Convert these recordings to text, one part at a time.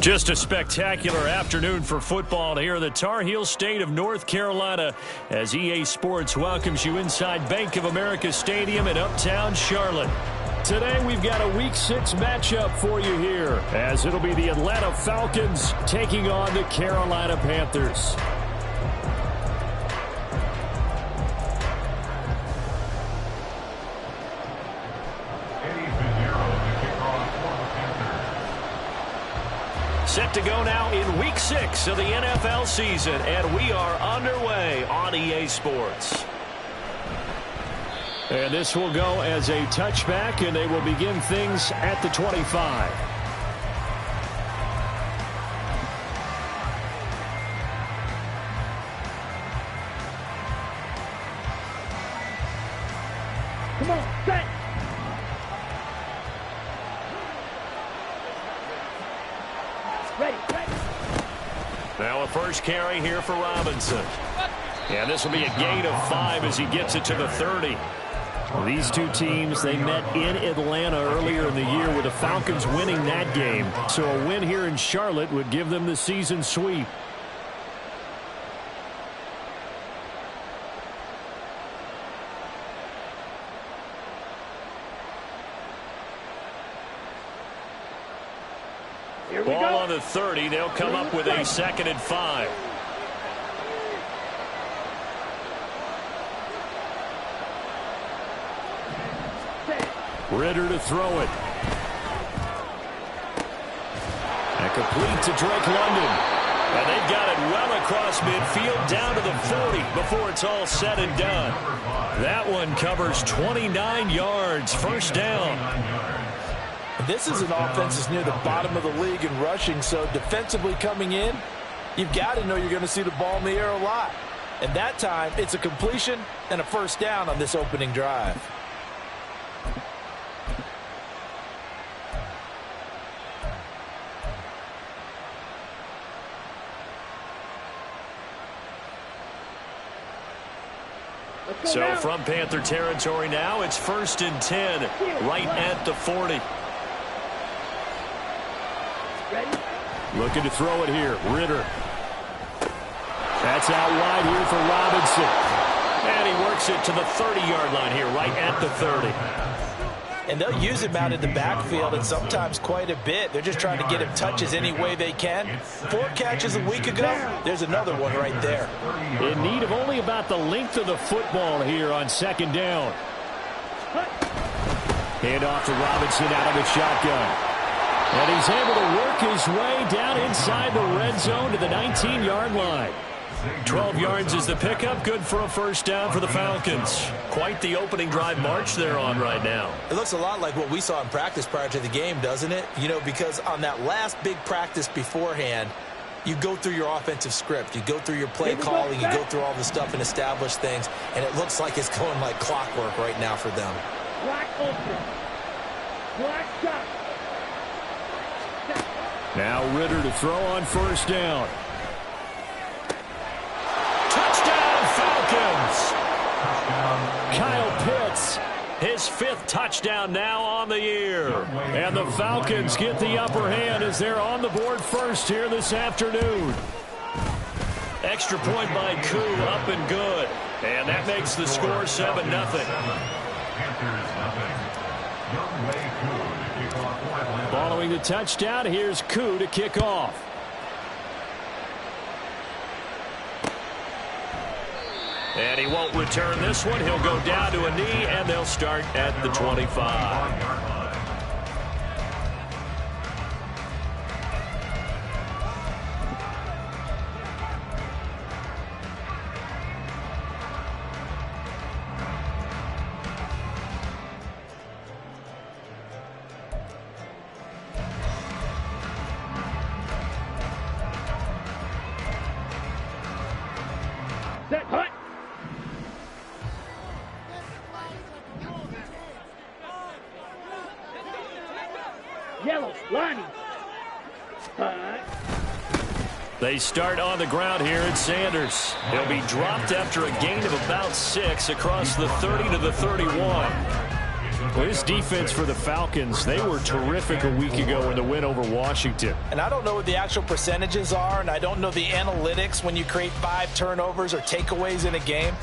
Just a spectacular afternoon for football here in the Tar Heel state of North Carolina as EA Sports welcomes you inside Bank of America Stadium in Uptown Charlotte. Today we've got a Week 6 matchup for you here as it'll be the Atlanta Falcons taking on the Carolina Panthers. Set to go now in Week 6 of the NFL season, and we are underway on EA Sports. And this will go as a touchback, and they will begin things at the 25. Come on, set. Now a first carry here for Robinson. And this will be a gain of 5 as he gets it to the 30. These two teams, they met in Atlanta earlier in the year with the Falcons winning that game. So a win here in Charlotte would give them the season sweep. Ball on the 30. They'll come up with a 2nd and 5. Ritter to throw it. And complete to Drake London. And they've got it well across midfield down to the 40 before it's all said and done. That one covers 29 yards. First down. This is an offense that's near the bottom of the league in rushing, so defensively coming in, you've got to know you're going to see the ball in the air a lot. And that time, it's a completion and a first down on this opening drive. So from Panther territory now, it's 1st and 10, right at the 40. Looking to throw it here. Ritter. That's out wide here for Robinson. And he works it to the 30-yard line here, right at the 30. And they'll use him out in the backfield and sometimes quite a bit. They're just trying to get him touches any way they can. 4 catches a week ago. There's another one right there. In need of only about the length of the football here on 2nd down. Hand off to Robinson out of the shotgun. And he's able to work his way down inside the red zone to the 19-yard line. 12 yards is the pickup. Good for a first down for the Falcons. Quite the opening drive march they're on right now. It looks a lot like what we saw in practice prior to the game, doesn't it? You know, because on that last big practice beforehand, you go through your offensive script. You go through your play calling. You go through all the stuff and establish things. And it looks like it's going like clockwork right now for them. Black open. Black shot. Now Ritter to throw on first down. Touchdown, Falcons! Kyle Pitts. His 5th touchdown now on the year. And the Falcons get the upper hand as they're on the board first here this afternoon. Extra point by Koo, up and good. And that makes the score 7-0. Following the touchdown, here's Koo to kick off. And he won't return this one. He'll go down to a knee, and they'll start at the 25. Set. Hut. Yellow. Lining. Hut. They start on the ground here at Sanders. He'll be dropped after a gain of about 6 across the 30 to the 31. Well, this defense for the Falcons, they were terrific a week ago in the win over Washington. And I don't know what the actual percentages are, and I don't know the analytics when you create 5 turnovers or takeaways in a game.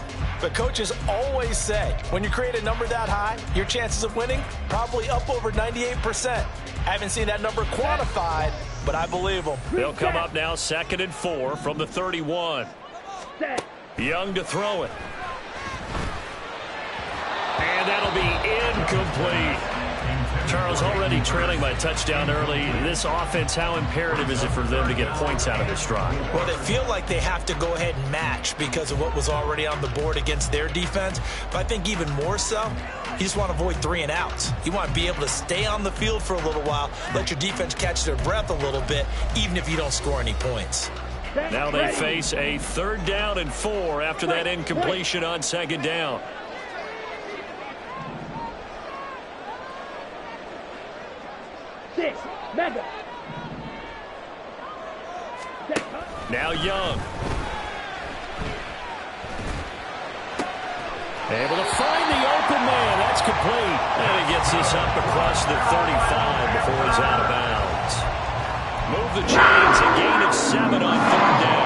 But coaches always say, when you create a number that high, your chances of winning probably up over 98%. I haven't seen that number quantified, but I believe them. They'll come up now 2nd and 4 from the 31. Set. Young to throw it. And that'll be incomplete. Charles, already trailing by touchdown early. This offense, how imperative is it for them to get points out of this drive? Well, they feel like they have to go ahead and match because of what was already on the board against their defense. But I think even more so, you just want to avoid 3 and outs. You want to be able to stay on the field for a little while, let your defense catch their breath a little bit, even if you don't score any points. Now they face a 3rd down and 4 after that incompletion on 2nd down. Six. Mega. Set. Now Young. Able to find the open man. That's complete. And he gets this up across the 35 before he's out of bounds. Move the chains. A gain of 7 on 3rd down.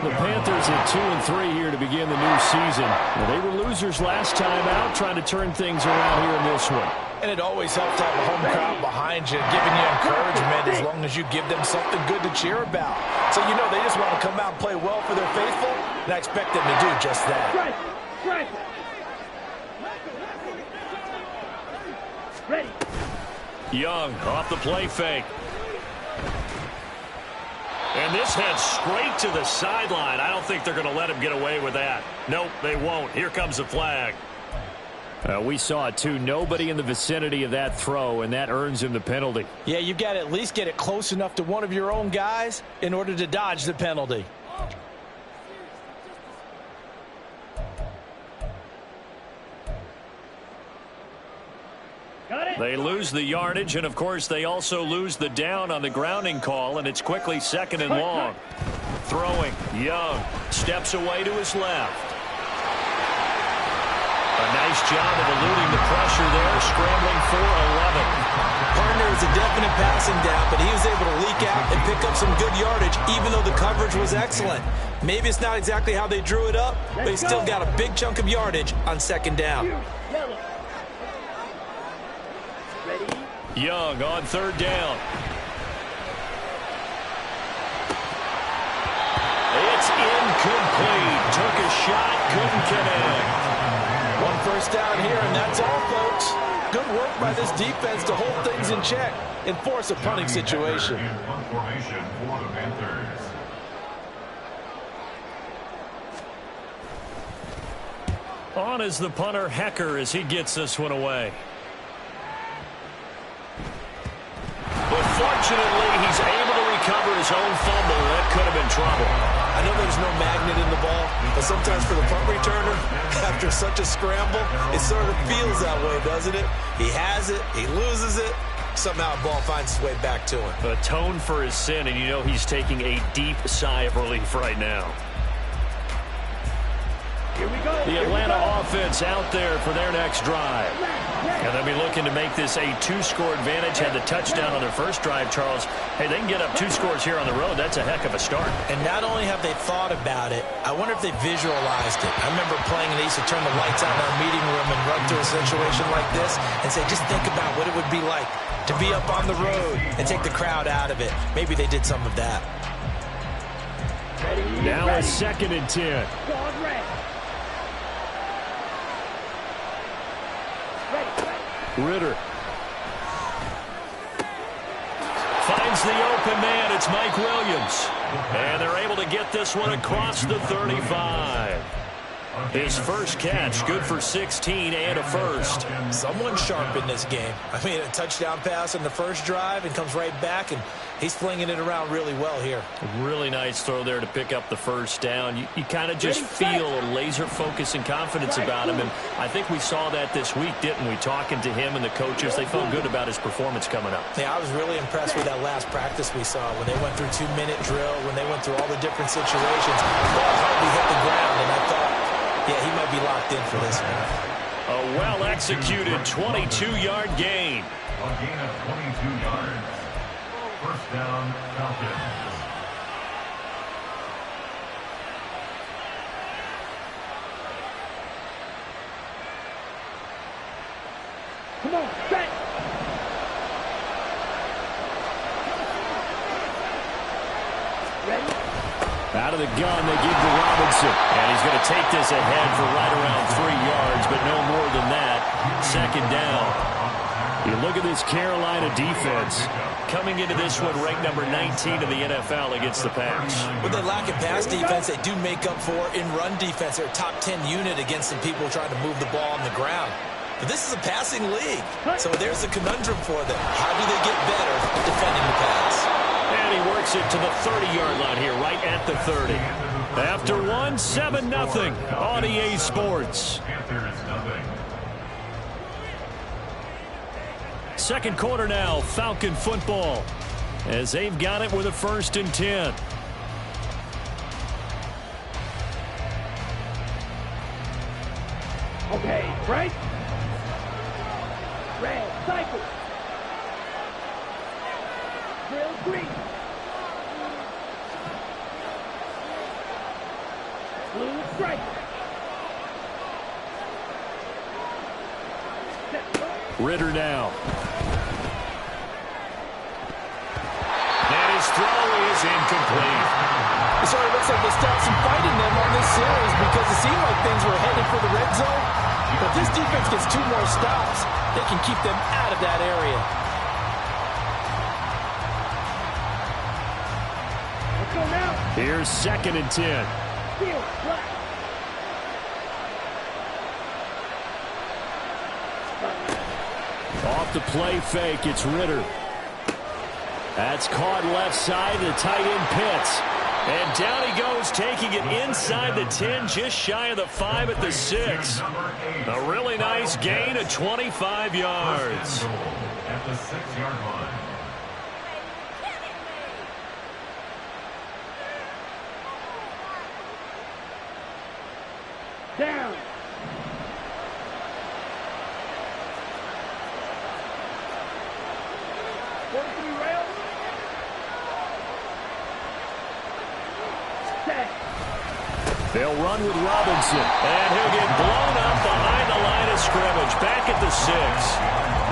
The Panthers at 2 and 3 here to begin the new season. Well, they were losers last time out, trying to turn things around here in this one. And it always helps to have a home crowd behind you, giving you encouragement as long as you give them something good to cheer about. So you know they just want to come out and play well for their faithful, and I expect them to do just that. Right. Right. Ready. Young off the play fake. And this heads straight to the sideline. I don't think they're going to let him get away with that. Nope, they won't. Here comes the flag. We saw it, too. Nobody in the vicinity of that throw, and that earns him the penalty. Yeah, you've got to at least get it close enough to one of your own guys in order to dodge the penalty. Got it. They lose the yardage, and, of course, they also lose the down on the grounding call, and it's quickly 2nd and long. Throwing. Young steps away to his left. A nice job of eluding the pressure there, scrambling for 11. Partner was a definite passing down, but he was able to leak out and pick up some good yardage, even though the coverage was excellent. Maybe it's not exactly how they drew it up, but he still got a big chunk of yardage on 2nd down. Yellow. Ready. Young on 3rd down. It's incomplete. Took a shot, couldn't connect. One first down here, and that's all, folks. Good work by this defense to hold things in check and force a punting situation. On is the punter, Hecker, as he gets this one away. But fortunately, he's able to recover his own fumble. That could have been trouble. I know there's no magnet in the ball, but sometimes for the punt returner, after such a scramble, it sort of feels that way, doesn't it? He has it, he loses it, somehow the ball finds its way back to him. Atone for his sin, and you know he's taking a deep sigh of relief right now. Here we go. The Atlanta offense out there for their next drive. And they'll be looking to make this a two-score advantage. Had the touchdown on their first drive, Charles. Hey, they can get up 2 scores here on the road. That's a heck of a start. And not only have they thought about it, I wonder if they visualized it. I remember playing, and they used to turn the lights out in our meeting room and run through a situation like this and say, just think about what it would be like to be up on the road and take the crowd out of it. Maybe they did some of that. Now a 2nd and 10. Ritter finds the open man. It's Mike Williams. And they're able to get this one across the 35. His first catch, good for 16 and a first. Someone sharp in this game. I mean, a touchdown pass in the first drive and comes right back, and he's flinging it around really well here. A really nice throw there to pick up the first down. You kind of just feel a laser focus and confidence about him, and I think we saw that this week, didn't we? Talking to him and the coaches, they felt good about his performance coming up. Yeah, I was really impressed with that last practice we saw when they went through 2-minute drill, when they went through all the different situations. The ball hardly hit the ground, and I thought, yeah, he might be locked in for this one. A well-executed 22-yard gain. A gain of 22 yards. First down, Falcon. Come on, set. Ready? Out of the gun, they give to Robinson. And he's going to take this ahead for right around 3 yards, but no more than that. 2nd down. You look at this Carolina defense. Coming into this one, ranked number 19 in the NFL against the pass. When they lack in pass defense, they do make up for in run defense. They're a top 10 unit against some people trying to move the ball on the ground. But this is a passing league, so there's a conundrum for them. How do they get better defending the pass? And he works it to the 30-yard line here, right at the 30. After one, 7-0 on EA Sports. Second quarter now, Falcon football, as they've got it with a 1st and 10. Okay, right? Red, cycle. Drill green. Blue strike. Ritter now. And his throw is incomplete. It sort of looks like they stopped some fight in them on this series because it seemed like things were headed for the red zone. But this defense gets 2 more stops. They can keep them out of that area. Let's go now. Here's 2nd and 10. Field, black. Off the play fake, it's Ritter. That's caught left side, the tight end Pitts. And down he goes, taking it inside the 10, just shy of the 5 at the 6. A really nice gain of 25 yards. At the 6-yard line. Down. They'll run with Robinson. And he'll get blown up behind the line of scrimmage, back at the 6.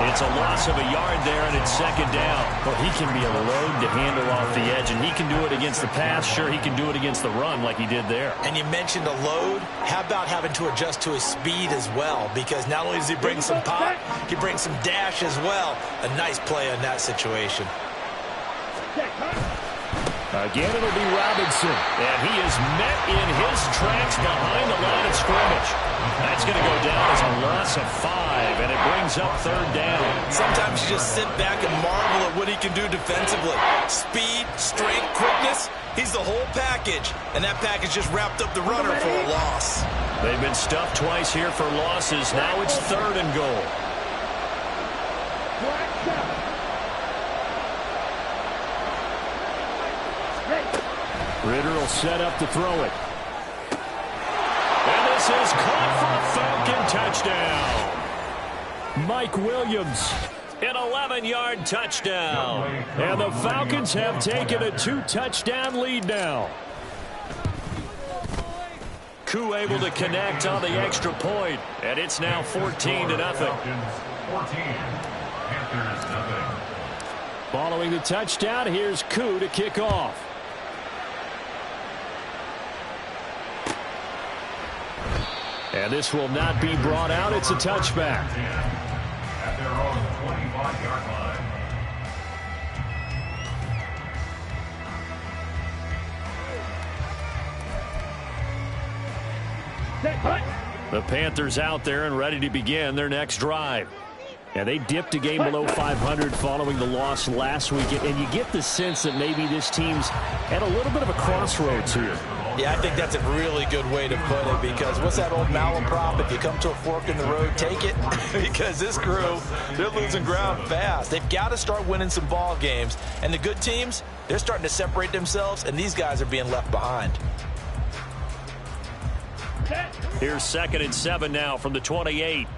It's a loss of a yard there, and it's second down. Well, he can be a load to handle off the edge, and he can do it against the pass. Sure, he can do it against the run like he did there. And you mentioned a load. How about having to adjust to his speed as well? Because not only does he bring some pop, he brings some dash as well. A nice play on that situation. Again, it'll be Robinson. And he is met in his tracks behind the line of scrimmage. That's going to go down as a loss of 5, and it brings up third down. Sometimes you just sit back and marvel at what he can do defensively. Speed, strength, quickness. He's the whole package, and that package just wrapped up the runner for a loss. They've been stuffed twice here for losses. Now it's third and goal. Ritter will set up to throw it. And this is caught for a Falcon touchdown. Mike Williams. An 11-yard touchdown. And the Falcons have taken a 2-touchdown lead now. Koo able to connect on the extra point, and it's now 14-0. Following the touchdown, here's Koo to kick off. And this will not be brought out. It's a touchback. At their own 25-yard line. The Panthers out there and ready to begin their next drive. And they dipped a game below 500 following the loss last week. And you get the sense that maybe this team's at a little bit of a crossroads here. Yeah, I think that's a really good way to put it, because what's that old malaprop? If you come to a fork in the road, take it. Because this crew, they're losing ground fast. They've got to start winning some ball games. And the good teams, they're starting to separate themselves, and these guys are being left behind. Here's 2nd and 7 now from the 28.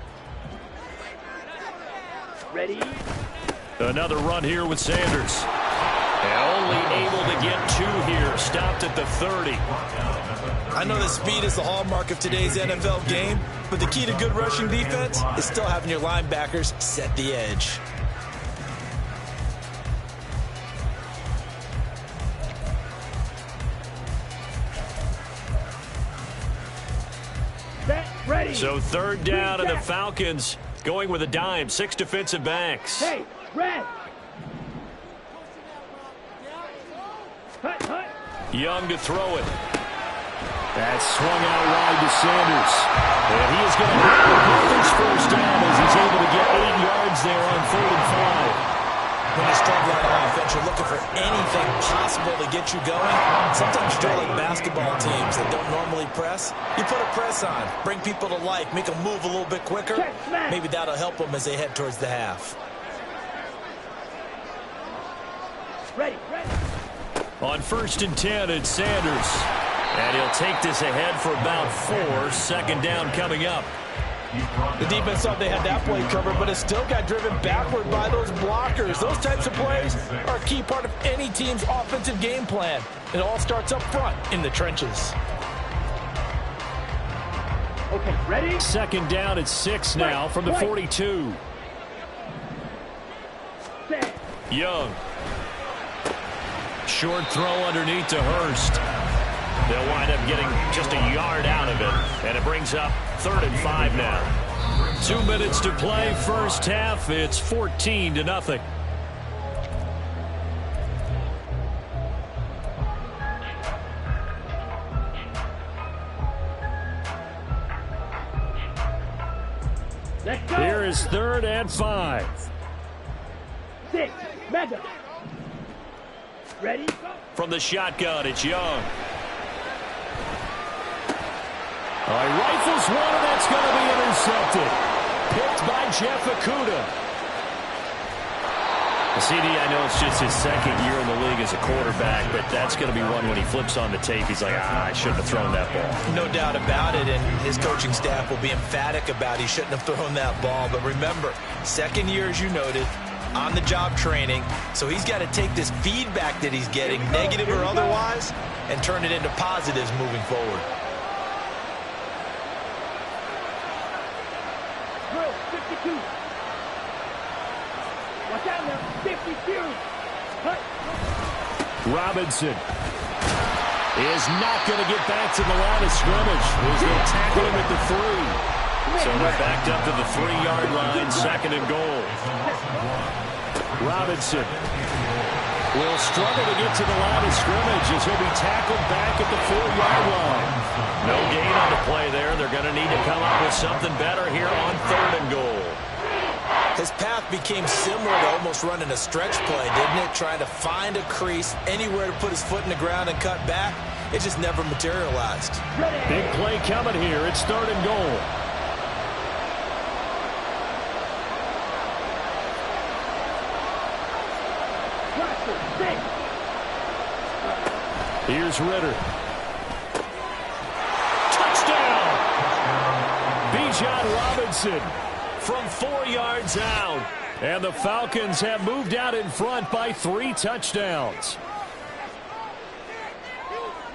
Ready? Another run here with Sanders. And only able to get 2 here. Stopped at the 30. I know that speed is the hallmark of today's NFL game, but the key to good rushing defense is still having your linebackers set the edge. Set, ready. So third down, and the Falcons going with a dime. 6 defensive backs. Hey, red. Hut, hut. Young to throw it. That's swung out wide to Sanders. And he is going to have the Panthers first down as he's able to get 8 yards there on 3rd and 5. When you struggle on offense, you're looking for anything possible to get you going. Sometimes you do like basketball teams that don't normally press. You put a press on, bring people to life, make them move a little bit quicker. Maybe that'll help them as they head towards the half. Ready, ready. On 1st and 10, it's Sanders. And he'll take this ahead for about 4. 2nd down coming up. The defense thought they had that play covered, but it still got driven backward by those blockers. Those types of plays are a key part of any team's offensive game plan. It all starts up front in the trenches. Okay, ready? 2nd down at 6 now from the 42. Set. Young. Short throw underneath to Hurst. They'll wind up getting just a yard out of it. And it brings up 3rd and 5 now. 2 minutes to play, first half. It's 14-0. Let's go. Here is 3rd and 5. 6, mega. Ready? From the shotgun, it's Young. He rifles one, and that's going to be intercepted. Picked by Jeff Okudah. CD, I know it's just his 2nd year in the league as a quarterback, but that's going to be one when he flips on the tape. He's like, I shouldn't have thrown that ball. No doubt about it, and his coaching staff will be emphatic about he shouldn't have thrown that ball. But remember, 2nd year, as you noted, on-the-job training, so he's got to take this feedback that he's getting, negative or otherwise, and turn it into positives moving forward. 2. Watch out now. 52. Cut. Robinson is not going to get back to the line of scrimmage. He's going to tackle him at the 3. So we're backed up to the 3-yard line, 2nd and goal. Robinson will struggle to get to the line of scrimmage as he'll be tackled back at the 4-yard line. No gain on the play there. They're going to need to come up with something better here on 3rd and goal. His path became similar to almost running a stretch play, didn't it? Trying to find a crease, anywhere to put his foot in the ground and cut back. It just never materialized. Big play coming here. It's 3rd and goal. Here's Ritter. Touchdown! Bijan Robinson from 4 yards out. And the Falcons have moved out in front by 3 touchdowns.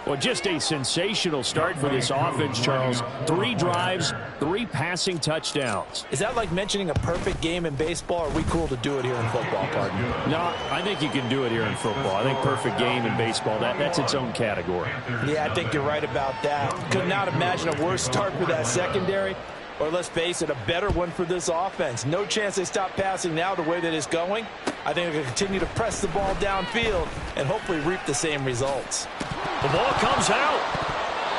Well, just a sensational start for this offense, Charles. 3 drives, 3 passing touchdowns. Is that like mentioning a perfect game in baseball, or are we cool to do it here in football, partner? No, I think you can do it here in football. I think perfect game in baseball, that's its own category. Yeah, I think you're right about that. Could not imagine a worse start for that secondary, or let's face it, a better one for this offense. No chance they stop passing now the way that it's going. I think they're going to continue to press the ball downfield and hopefully reap the same results. The ball comes out,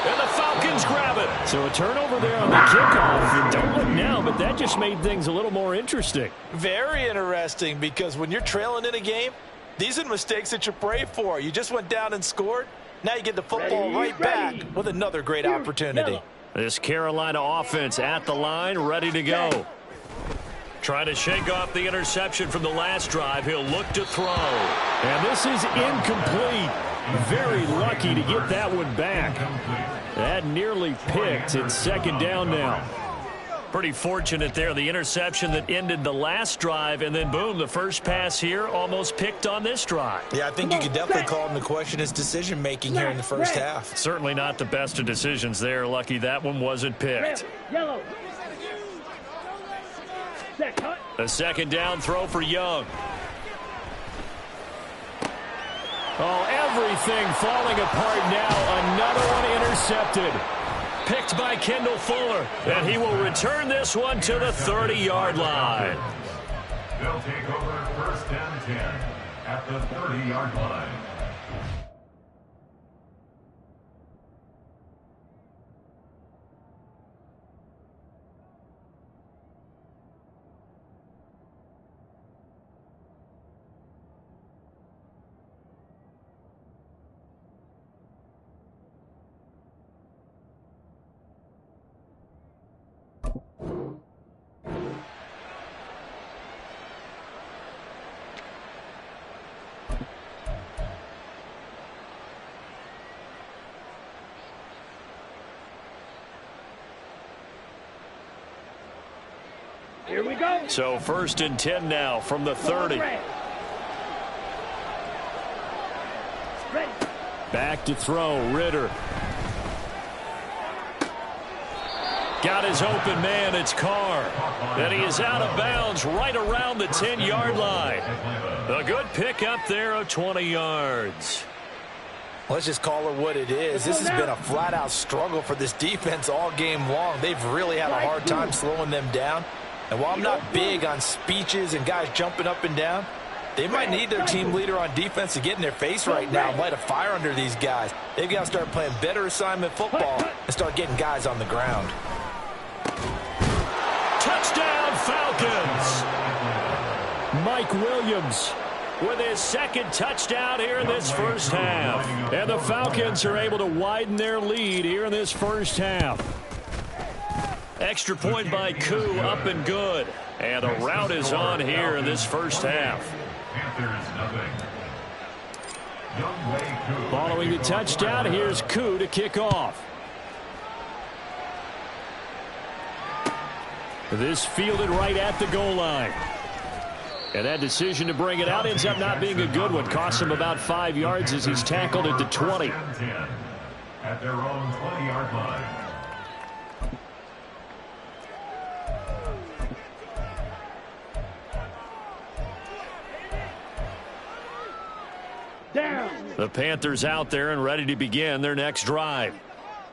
and the Falcons grab it. So a turnover there on the kickoff. And don't look now, but that just made things a little more interesting. Very interesting, because when you're trailing in a game, these are the mistakes that you pray for. You just went down and scored. Now you get the football right back with another great opportunity. This Carolina offense at the line, ready to go. Trying to shake off the interception from the last drive. He'll look to throw. And this is incomplete. Very lucky to get that one back. That nearly picked. It's 2nd down now. Pretty fortunate there. The interception that ended the last drive, and then boom, the first pass here almost picked on this drive. Yeah, I think you could definitely call him to question his decision-making here in the first half. Certainly not the best of decisions there. Lucky that one wasn't picked. Yellow. A 2nd down throw for Young. Oh, everything falling apart now. Another one intercepted. Picked by Kendall Fuller. And he will return this one to the 30-yard line. They'll take over 1st and 10 at the 30-yard line. Here we go. So 1st and 10 now from the 30. Ready. Back to throw, Ritter. Got his open man, it's Carr. And he is out of bounds right around the 10-yard line. A good pickup there of 20 yards. Let's just call it what it is. This has been a flat-out struggle for this defense all game long. They've really had a hard time slowing them down. And while I'm not big on speeches and guys jumping up and down, they might need their team leader on defense to get in their face right now and light a fire under these guys. They've got to start playing better assignment football and start getting guys on the ground. Touchdown, Falcons! Mike Williams with his 2nd touchdown here in this first half. And the Falcons are able to widen their lead here in this first half. Extra point by Koo, up and good. And the route is on here in this first half. Following the touchdown, here's Koo to kick off. This fielded right at the goal line. And that decision to bring it out ends up not being a good one. Costs him about 5 yards as he's tackled at the 20. At their own 20-yard line. The Panthers out there and ready to begin their next drive.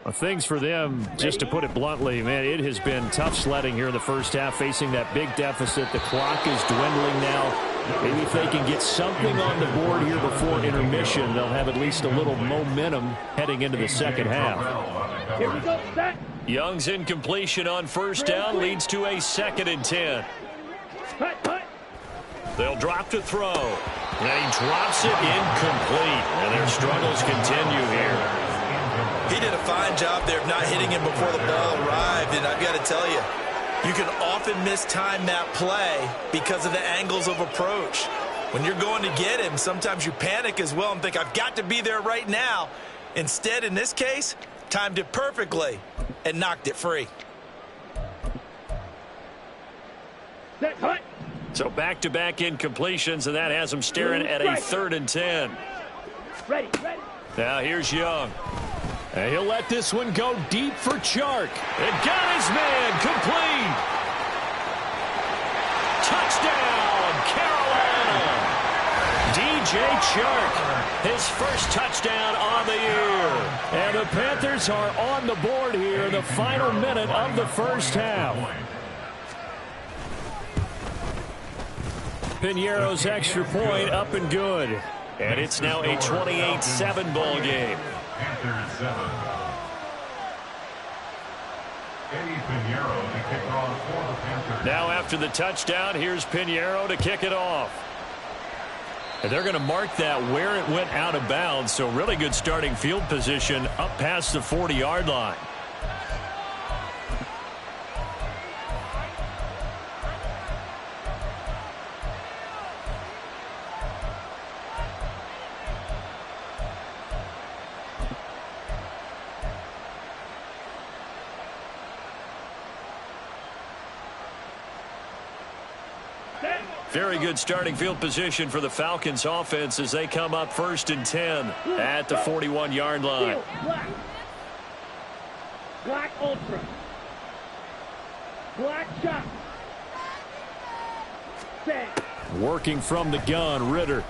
Well, things for them, just to put it bluntly, man, it has been tough sledding here in the first half, facing that big deficit. The clock is dwindling now. Maybe if they can get something on the board here before intermission, they'll have at least a little momentum heading into the second half. Here we go, set. Young's incompletion on first down leads to a 2nd and 10. Cut. They'll drop to throw. And he drops it incomplete. And their struggles continue here. He did a fine job there of not hitting him before the ball arrived. And I've got to tell you, you can often mistime that play because of the angles of approach. When you're going to get him, sometimes you panic as well and think, I've got to be there right now. Instead, in this case, timed it perfectly and knocked it free. Set, cut. So back-to-back incompletions, and that has him staring at a 3rd and 10. Ready. Now here's Young. And he'll let this one go deep for Chark. And got his man complete. Touchdown, Carolina. DJ Chark, his first touchdown on the year. And the Panthers are on the board here in the final minute of the first half. Piñeiro's extra point up and good. And it's now a 28-7 ball game. Panthers 7. Eddie Piñeiro to kick off for the Panthers. Now after the touchdown, here's Piñeiro to kick it off. And they're going to mark that where it went out of bounds. So really good starting field position up past the 40-yard line. Very good starting field position for the Falcons offense as they come up 1st and 10 at the 41-yard line. Black ultra. Black shot. Set. Working from the gun, Ritter.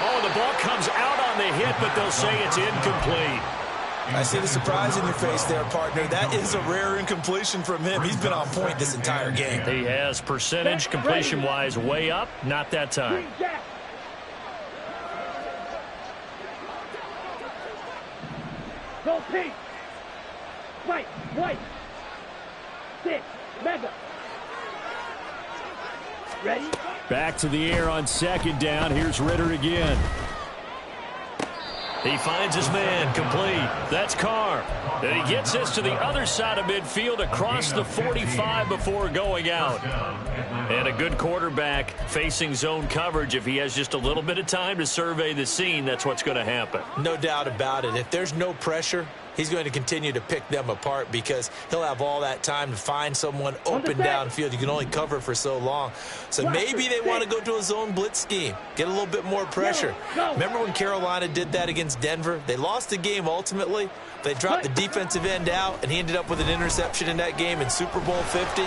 Oh, the ball comes out on the hit, but they'll say it's incomplete. I see the surprise in your face there, partner. That is a rare incompletion from him. He's been on point this entire game. He has percentage completion-wise way up. Not that time. Go pink. White. 6. Mega. Ready? Back to the air on 2nd down. Here's Ritter again. He finds his man complete. That's Carr. And he gets this to the other side of midfield across the 45 before going out. And a good quarterback facing zone coverage. If he has just a little bit of time to survey the scene, that's what's going to happen. No doubt about it. If there's no pressure, he's going to continue to pick them apart because he'll have all that time to find someone open downfield. You can only cover for so long. So maybe they want to go to a zone blitz scheme, get a little bit more pressure. Remember when Carolina did that against Denver? They lost the game ultimately. They dropped the defensive end out, and he ended up with an interception in that game in Super Bowl 50.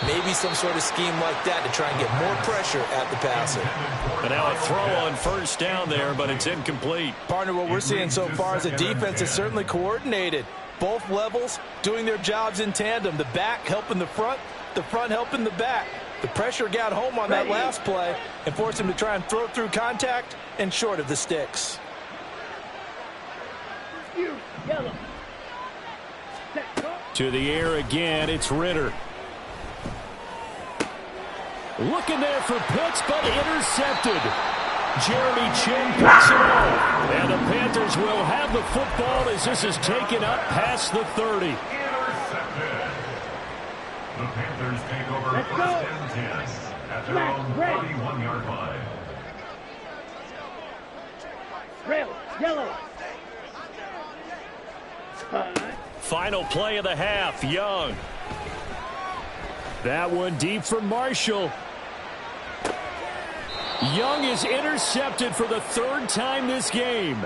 Maybe some sort of scheme like that to try and get more pressure at the passer. And now a throw on 1st down there, but it's incomplete. Partner, what we're seeing so far is the defense is certainly coordinated. Both levels doing their jobs in tandem. The back helping the front helping the back. The pressure got home on that last play and forced him to try and throw through contact and short of the sticks. Yellow. To the air again, it's Ritter. Looking there for Pitts, but intercepted. Jeremy Chin picks it off. And the Panthers will have the football as this is taken up past the 30. Intercepted. The Panthers take over 1st and 10 at their own 41-yard line. Rail. Yellow. Final play of the half, Young. That one deep for Marshall. Young is intercepted for the 3rd time this game.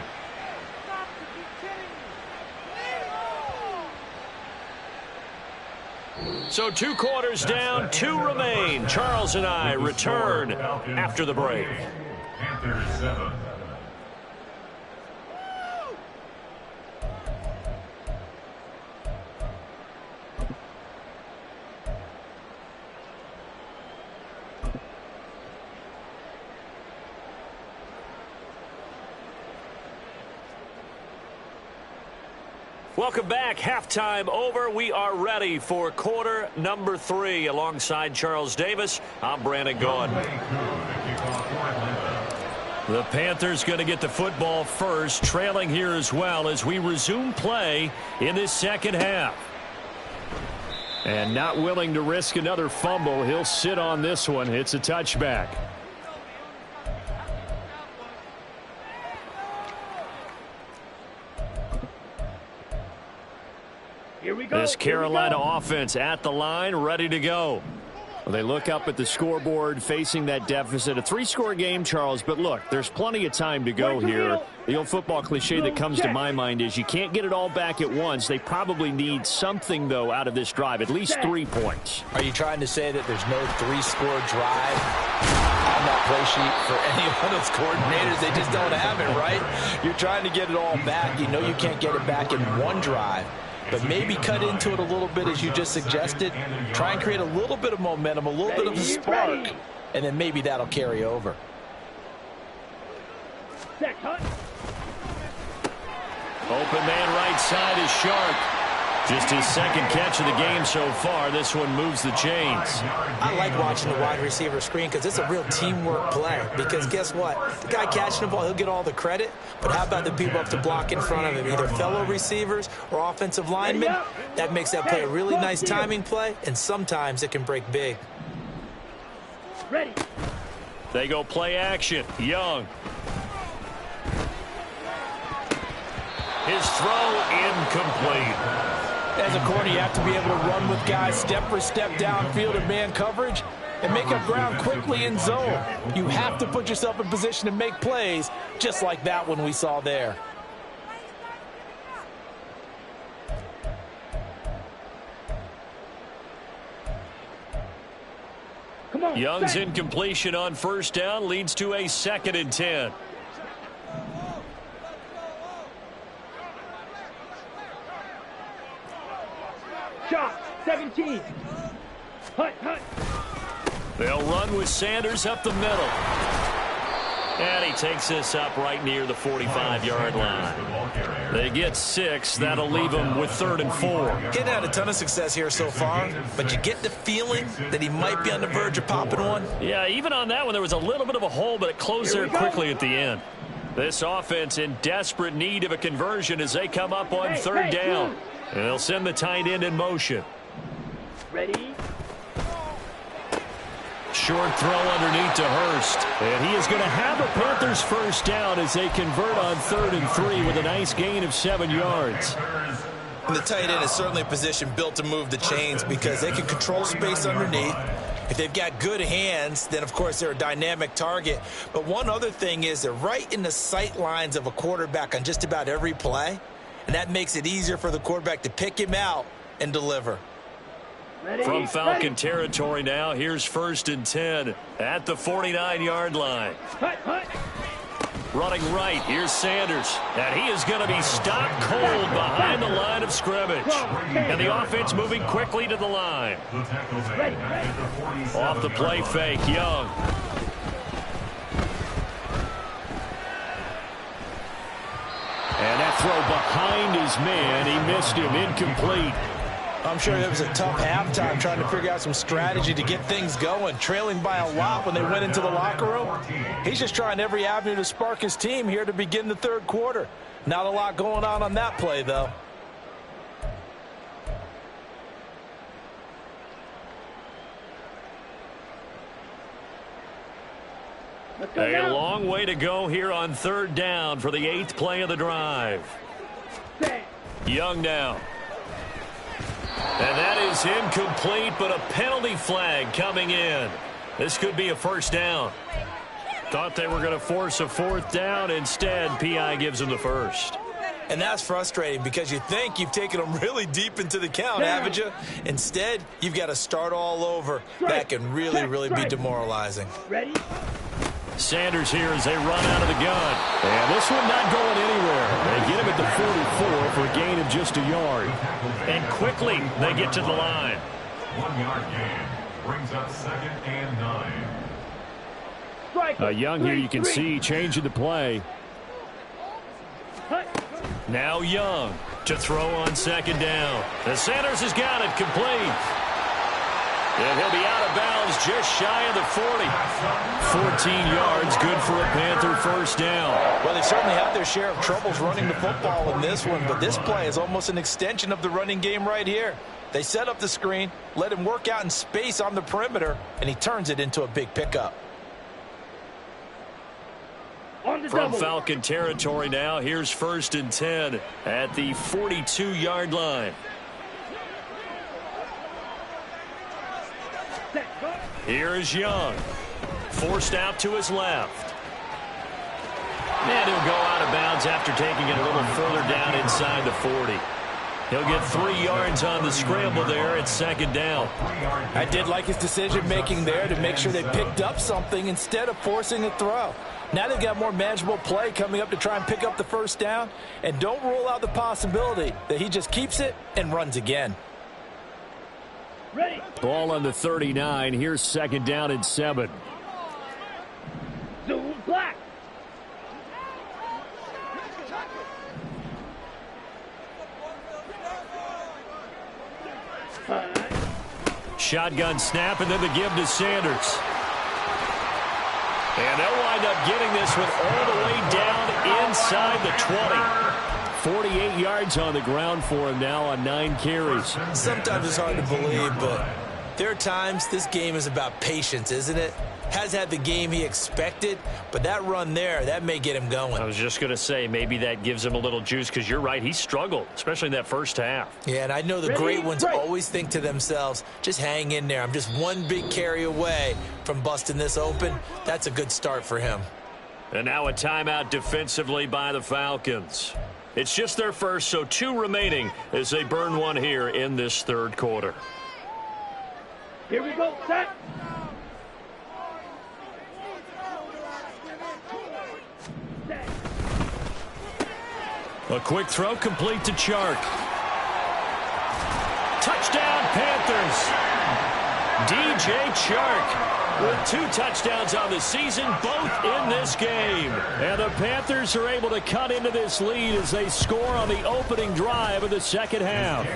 So 2 quarters down, 2 remain. Charles and I return after the break. Panthers 7. Welcome back. Halftime over. We are ready for quarter number 3. Alongside Charles Davis, I'm Brandon Gaudin. The Panthers going to get the football first, trailing here as well as we resume play in this second half. And not willing to risk another fumble. He'll sit on this one. It's a touchback. Here we go. This Carolina offense at the line, ready to go. Well, they look up at the scoreboard, facing that deficit. A 3-score game, Charles, but look, there's plenty of time to go here. The old football cliche that comes to my mind is you can't get it all back at once. They probably need something, though, out of this drive, at least 3 points. Are you trying to say that there's no 3-score drive on that play sheet for any of those coordinators? They just don't have it, right? You're trying to get it all back. You know you can't get it back in one drive. But maybe cut into it a little bit, as you just suggested. Try and create a little bit of momentum, a little bit of a spark, and then maybe that'll carry over. Open man right side is Sharp. Just his second catch of the game so far. This one moves the chains. I like watching the wide receiver screen because it's a real teamwork play. Because guess what? The guy catching the ball, he'll get all the credit. But how about the people up to block in front of him? Either fellow receivers or offensive linemen. That makes that play a really nice timing play. And sometimes it can break big. Ready. They go play action. Young. His throw incomplete. As a corner, you have to be able to run with guys step for step downfield in man coverage and make up ground quickly in zone. You have to put yourself in position to make plays, just like that one we saw there. Come on. Young's incompletion on first down leads to a 2nd and 10. Shot. 17. Hut, hut. They'll run with Sanders up the middle. And he takes this up right near the 45-yard line. They get 6. That'll leave them with 3rd and 4. Getting had a ton of success here so far, but you get the feeling that he might be on the verge of popping one. Yeah, even on that one, there was a little bit of a hole, but it closed there quickly at the end. This offense in desperate need of a conversion as they come up on 3rd down. And they'll send the tight end in motion. Ready. Short throw underneath to Hurst. And he is going to have a Panthers first down as they convert on 3rd and 3 with a nice gain of 7 yards. And the tight end is certainly a position built to move the chains because they can control space underneath. If they've got good hands, then, of course, they're a dynamic target. But one other thing is they're right in the sight lines of a quarterback on just about every play. And that makes it easier for the quarterback to pick him out and deliver. Ready. From Falcon territory now, here's 1st and 10 at the 49-yard line. Hut, hut. Running right, here's Sanders. And he is going to be stopped cold behind the line of scrimmage. And the offense moving quickly to the line. Off the play fake, Young. And that throw behind his man, he missed him, incomplete. I'm sure it was a tough halftime trying to figure out some strategy to get things going, trailing by a lot when they went into the locker room. He's just trying every avenue to spark his team here to begin the 3rd quarter. Not a lot going on that play, though. A long way to go here on 3rd down for the 8th play of the drive. Young now. And that is incomplete, but a penalty flag coming in. This could be a first down. Thought they were going to force a 4th down. Instead, P.I. gives them the first. And that's frustrating because you think you've taken them really deep into the count, haven't you? Instead, you've got to start all over. That can really be demoralizing. Ready? Sanders here as they run out of the gun. And this one not going anywhere. They get him at the 44 for a gain of just a yard. And quickly they get to the line. 1 yard gain brings up 2nd and 9. Young here, you can see changing the play. Now Young to throw on 2nd down. The Sanders has got it complete. And he'll be out of bounds just shy of the 40. 14 yards, good for a Panther first down. Well, they certainly have their share of troubles running the football in this one, but this play is almost an extension of the running game right here. They set up the screen, let him work out in space on the perimeter, and he turns it into a big pickup. From Falcon territory now, here's 1st and 10 at the 42-yard line. Here is Young. Forced out to his left. And he'll go out of bounds after taking it a little further down inside the 40. He'll get 3 yards on the scramble there at 2nd down. I did like his decision-making there to make sure they picked up something instead of forcing a throw. Now they've got more manageable play coming up to try and pick up the first down. And don't rule out the possibility that he just keeps it and runs again. Ready. Ball on the 39. Here's 2nd down and 7. Zoom black. Shotgun snap and then the give to Sanders. And they'll wind up getting this one all the way down inside the 20. 48 yards on the ground for him now on 9 carries. Sometimes it's hard to believe, but there are times this game is about patience, isn't it? Has had the game he expected, but that run there, that may get him going. I was just going to say, maybe that gives him a little juice, because you're right, he struggled, especially in that first half. Yeah, and I know the great ones always think to themselves, just hang in there. I'm just one big carry away from busting this open. That's a good start for him. And now a timeout defensively by the Falcons. It's just their first, so 2 remaining as they burn one here in this 3rd quarter. Here we go, set. A quick throw complete to Chark. Touchdown Panthers. DJ Chark with 2 touchdowns on the season, both in this game. And the Panthers are able to cut into this lead as they score on the opening drive of the 2nd half.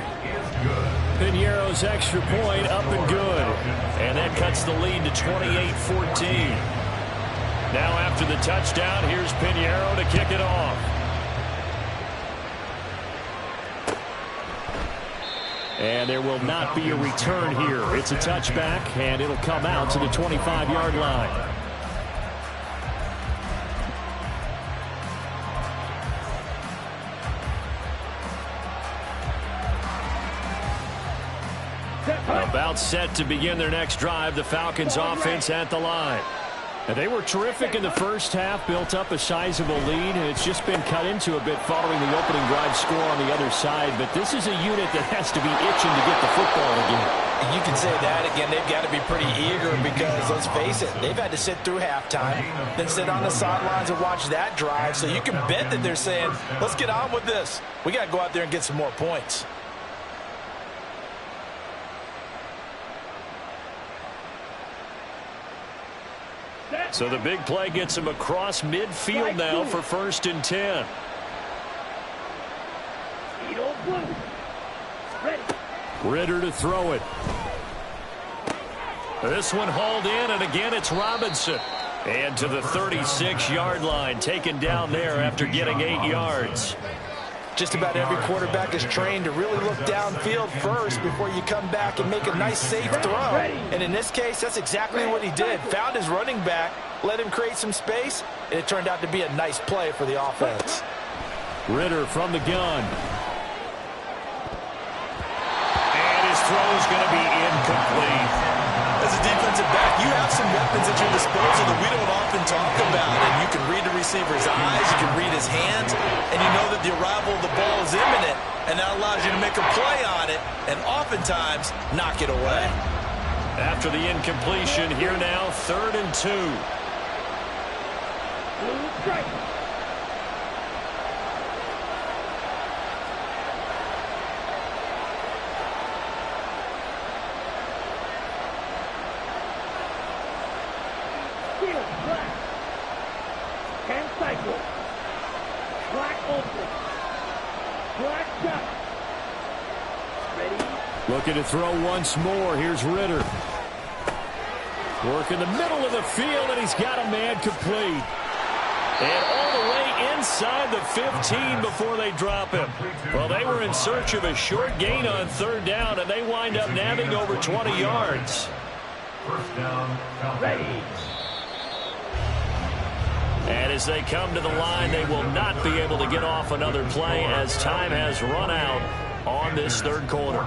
Piñeiro's extra point up and good. And that cuts the lead to 28-14. Now after the touchdown, here's Piñeiro to kick it off. And there will not be a return here. It's a touchback, and it'll come out to the 25-yard line. About set to begin their next drive, the Falcons offense at the line. And they were terrific in the first half, built up a sizable lead, and it's just been cut into a bit following the opening drive score on the other side. But this is a unit that has to be itching to get the football again. You can say that again. They've got to be pretty eager because, let's face it, they've had to sit through halftime, then sit on the sidelines and watch that drive. So you can bet that they're saying, let's get on with this. We got to go out there and get some more points. So the big play gets him across midfield now for 1st and 10. Ritter to throw it. This one hauled in, and again it's Robinson. And to the 36-yard line, taken down there after getting 8 yards. Just about every quarterback is trained to really look downfield first before you come back and make a nice, safe throw. And in this case, that's exactly what he did. Found his running back, let him create some space, and it turned out to be a nice play for the offense. Ritter from the gun. And his throw is going to be incomplete. As a defensive back, you have some weapons at your disposal that we don't often talk about. And you can read the receiver's eyes, you can read his hands, and you know that the arrival of the ball is imminent, and that allows you to make a play on it and oftentimes knock it away. After the incompletion, here now, 3rd and 2. strike. Steel, black. Hand cycle. Black open. Black shot. Ready? Looking to throw once more. Here's Ritter. Work in the middle of the field, and he's got a man complete. And all the way inside the 15 before they drop him. Well, they were in search of a short gain on third down, and they wind up nabbing over 20 yards. First down, Ready. And as they come to the line, they will not be able to get off another play as time has run out on this third quarter.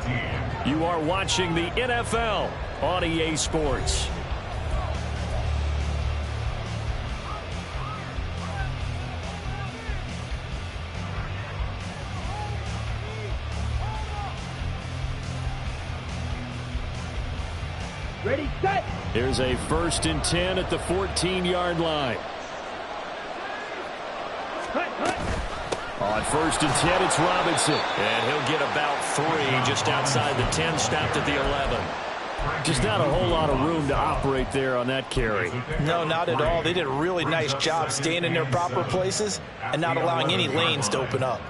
You are watching the NFL on EA Sports. Ready, set. Here's a 1st and 10 at the 14-yard line. Hut, hut. On 1st and 10, it's Robinson. And he'll get about 3 just outside the 10, stopped at the 11. Just not a whole lot of room to operate there on that carry. No, not at all. They did a really nice job staying in their proper places and not allowing any lanes to open up.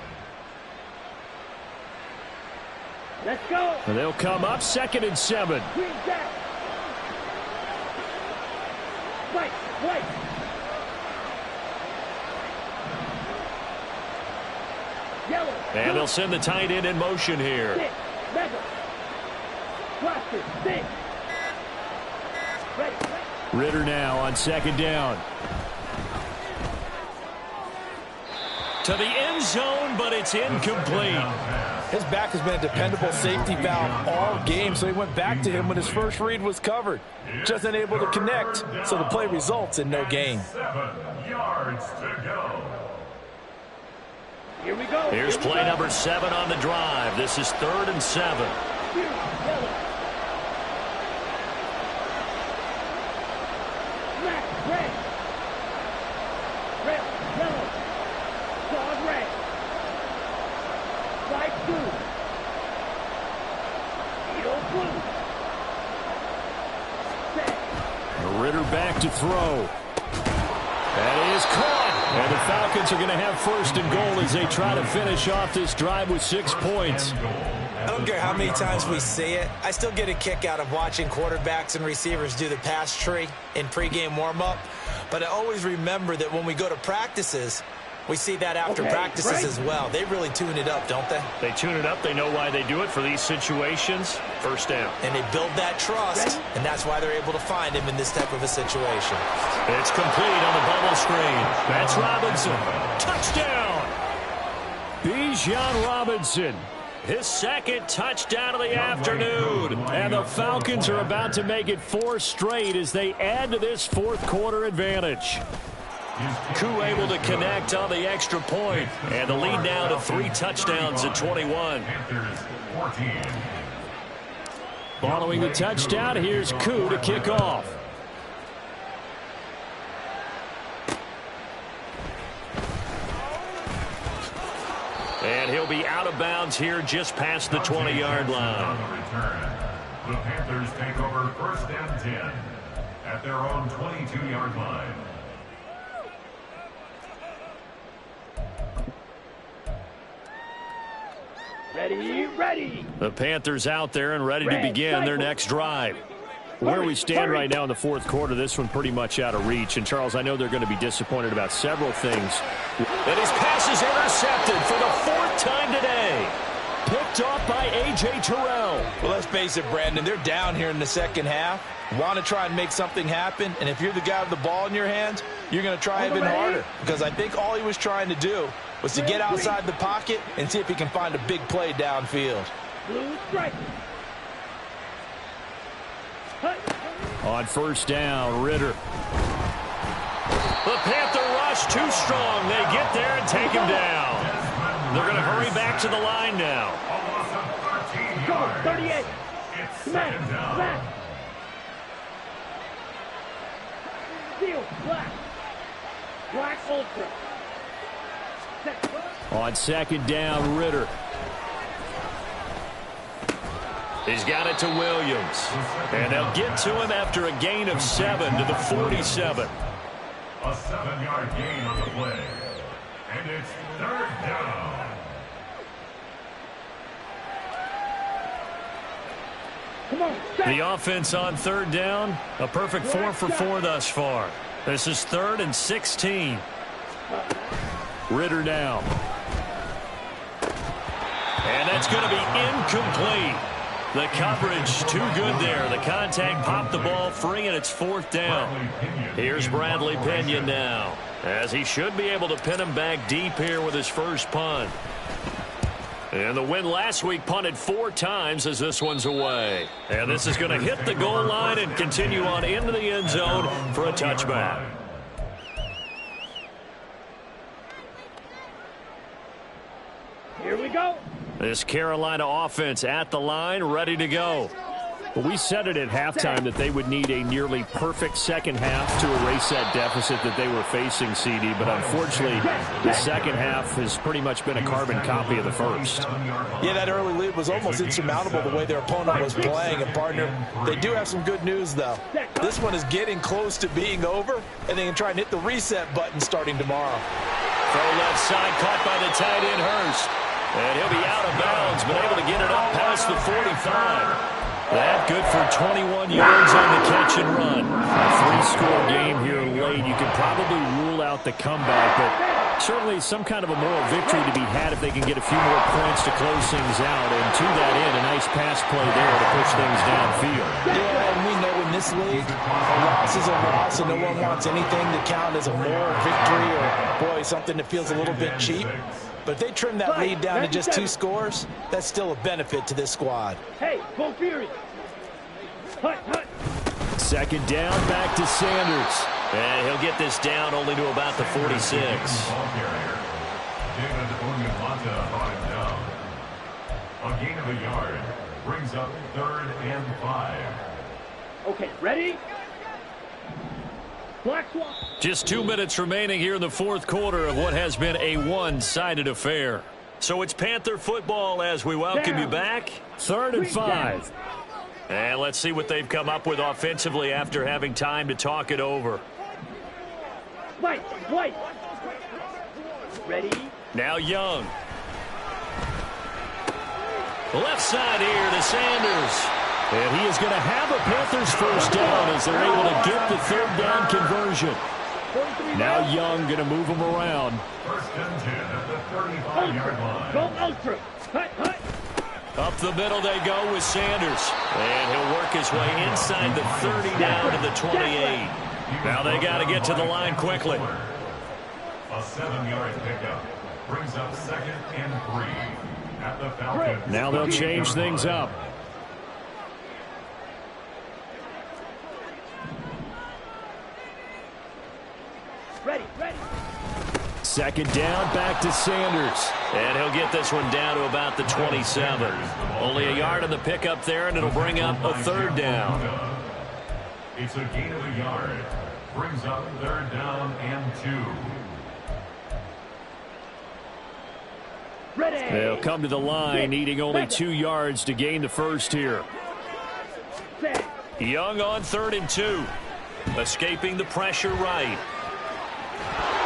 Let's go. And they'll come up 2nd and 7. Green jack. Right, right. Yellow. And they'll send the tight end in motion here. Six. Mega. Blaster. Six. Ready. Ritter now on 2nd down. To the end zone, but it's incomplete. His back has been a dependable safety valve all game, so he went back to him when his first read was covered. Just unable to connect, so the play results in no gain. 7 yards to go. Here we go. Here's play number 7 on the drive. This is 3rd and 7. Yellow. Black, red. Red, yellow. Dog, red. White, blue. Eagle, blue. Set. Ritter back to throw. That is caught. And the Falcons are going to have 1st and goal as they try to finish off this drive with 6 points. I don't care how many times we say it, I still get a kick out of watching quarterbacks and receivers do the pass tree in pregame warm-up. But I always remember that when we go to practices, we see that after practices as well. They really tune it up, don't they? They tune it up. They know why they do it for these situations. 1st down. And they build that trust, and that's why they're able to find him in this type of a situation. It's complete on the bubble screen. That's Robinson. Touchdown! Bijan Robinson. His 2nd touchdown of the afternoon. And the Falcons are about to make it 4 straight as they add to this 4th quarter advantage. Koo able to connect on the extra point. And the lead now to 3 touchdowns at 21. Following the touchdown, here's Koo to kick off. And he'll be out of bounds here just past the 20-yard line. The Panthers take over 1st and 10 at their own 22-yard line. Ready, ready. The Panthers out there and ready to begin their next drive. Where we stand right now in the 4th quarter, this one pretty much out of reach. And, Charles, I know they're going to be disappointed about several things. And his pass is intercepted for the 4th time today. Picked off by A.J. Terrell. Well, let's face it, Brandon, they're down here in the 2nd half. Want to try and make something happen, and if you're the guy with the ball in your hands, you're going to try even harder. Because I think all he was trying to do was to get outside the pocket and see if he can find a big play downfield. Blue strike. On 1st down, Ritter. The Panther rush too strong. They get there and take him down. They're going to hurry back to the line now. Cover, 38. Smack, smack. Steel, black. Black Ultra. On second down, Ritter. He's got it to Williams. And they'll get to him after a gain of 7 to the 47. A 7-yard gain on the play. And it's third down. Come on, The offense on third down, a perfect 4 for 4 thus far. This is 3rd and 16. Ritter now. And that's going to be incomplete. The coverage too good there. The contact popped the ball free, and it's 4th down. Here's Bradley Pena now, as he should be able to pin him back deep here with his first punt. And the win last week punted 4 times as this one's away. And this is going to hit the goal line and continue on into the end zone for a touchback. here we go. This Carolina offense at the line, ready to go. Well, we said it at halftime that they would need a nearly perfect second half to erase that deficit that they were facing, CD. But unfortunately, the second half has pretty much been a carbon copy of the first. Yeah, that early lead was almost insurmountable the way their opponent was playing. And, partner, they do have some good news, though. This one is getting close to being over, and they can try and hit the reset button starting tomorrow. Throw left side, caught by the tight end, Hurst. And he'll be out of bounds, but able to get it up past the 45. That good for 21 yards on the catch and run. A 3-score game here late. You can probably rule out the comeback, but certainly some kind of a moral victory to be had if they can get a few more points to close things out. And to that end, a nice pass play there to push things downfield. Yeah, and we know in this league, a loss is a loss, and no one wants anything to count as a moral victory or, boy, something that feels a little bit cheap. But if they trim that lead down to just 2 scores, that's still a benefit to this squad. Hey, go Fury. Hut, hut. Second down, back to Sanders. And he'll get this down only to about the 46. Ball carrier. David Onyemata brought him down. A gain of a yard brings up 3rd and 5. Okay, ready? Black Swamp. Just 2 minutes remaining here in the 4th quarter of what has been a one-sided affair. So it's Panther football as we welcome you back. 3rd and 5. And let's see what they've come up with offensively after having time to talk it over. White, white. Ready? Now Young. Left side here to Sanders. And he is going to have a Panthers first down as they're able to get the 3rd down conversion. Now Young going to move him around. 1st and 10 at the 35-yard line. Go Ultra. Hut, hut. Up the middle they go with Sanders. And he'll work his way inside the 30 down to the 28. Now they got to get to the line quickly. A 7-yard pickup brings up 2nd and 3 at the Falcon. Now they'll change things up. Ready, ready. Second down, back to Sanders. And he'll get this one down to about the 27. Only a yard on the pickup there, and it'll bring up a 3rd down. It's a gain of a yard. Brings up 3rd down and 2. Ready. They'll come to the line, needing only 2 yards to gain the first here. Set. Young on 3rd and 2. Escaping the pressure right.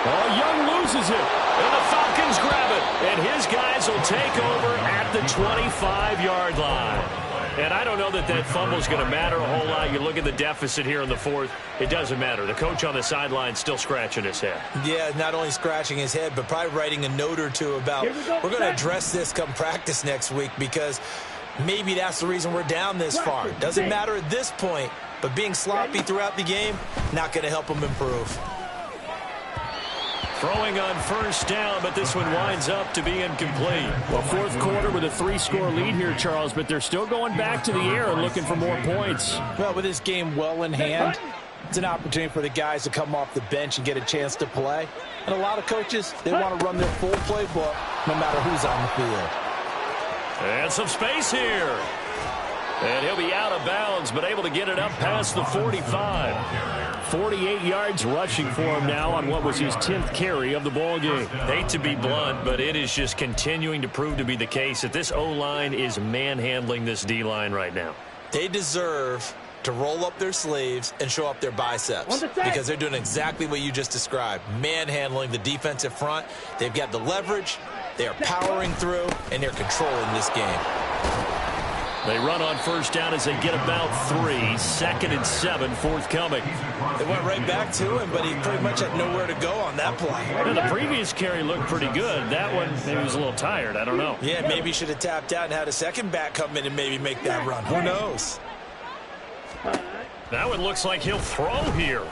Oh, Young loses it. And the Falcons grab it. And his guys will take over at the 25-yard line. And I don't know that that fumble is going to matter a whole lot. You look at the deficit here in the 4th. It doesn't matter. The coach on the sideline still scratching his head. Yeah, not only scratching his head, but probably writing a note or two about we're going to address this come practice next week because maybe that's the reason we're down this far. Doesn't matter at this point, but being sloppy throughout the game, not going to help them improve. Throwing on 1st down, but this one winds up to be incomplete. Well, 4th quarter with a 3-score lead here, Charles, but they're still going back to the air and looking for more points. Well, with this game well in hand, it's an opportunity for the guys to come off the bench and get a chance to play. And a lot of coaches, they want to run their full playbook no matter who's on the field. And some space here. And he'll be out of bounds, but able to get it up past the 45. 48 yards rushing for him now on what was his 10th carry of the ball game. Hate to be blunt, but it is just continuing to prove to be the case that this O-line is manhandling this D-line right now. They deserve to roll up their sleeves and show up their biceps because they're doing exactly what you just described, manhandling the defensive front. They've got the leverage, they are powering through, and they're controlling this game. They run on first down as they get about 3. 2nd and 7 forthcoming. They went right back to him, but he pretty much had nowhere to go on that play. Yeah, the previous carry looked pretty good. That one, maybe he was a little tired. I don't know. Yeah, maybe he should have tapped out and had a second back come in and maybe make that run. Who knows? That one looks like he'll throw here.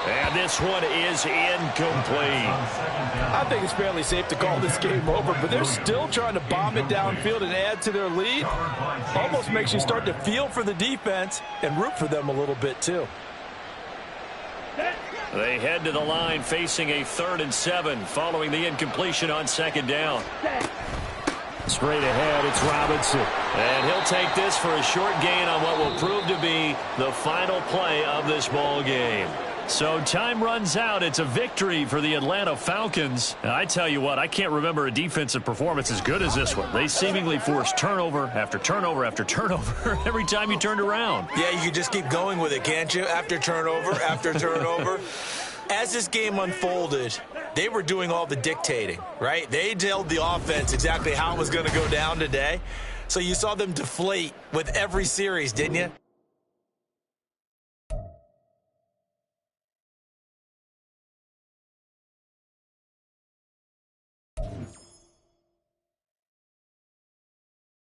And this one is incomplete. I think it's fairly safe to call this game over, but they're still trying to bomb it downfield and add to their lead. Almost makes you start to feel for the defense and root for them a little bit too. They head to the line facing a 3rd and 7 following the incompletion on 2nd down. Straight ahead, it's Robinson. And he'll take this for a short gain on what will prove to be the final play of this ball game. So time runs out. It's a victory for the Atlanta Falcons. And I tell you what, I can't remember a defensive performance as good as this one. They seemingly forced turnover after turnover after turnover every time you turned around. Yeah, you can just keep going with it, can't you? After turnover, after turnover. As this game unfolded, they were doing all the dictating, right? They told the offense exactly how it was going to go down today. So you saw them deflate with every series, didn't you?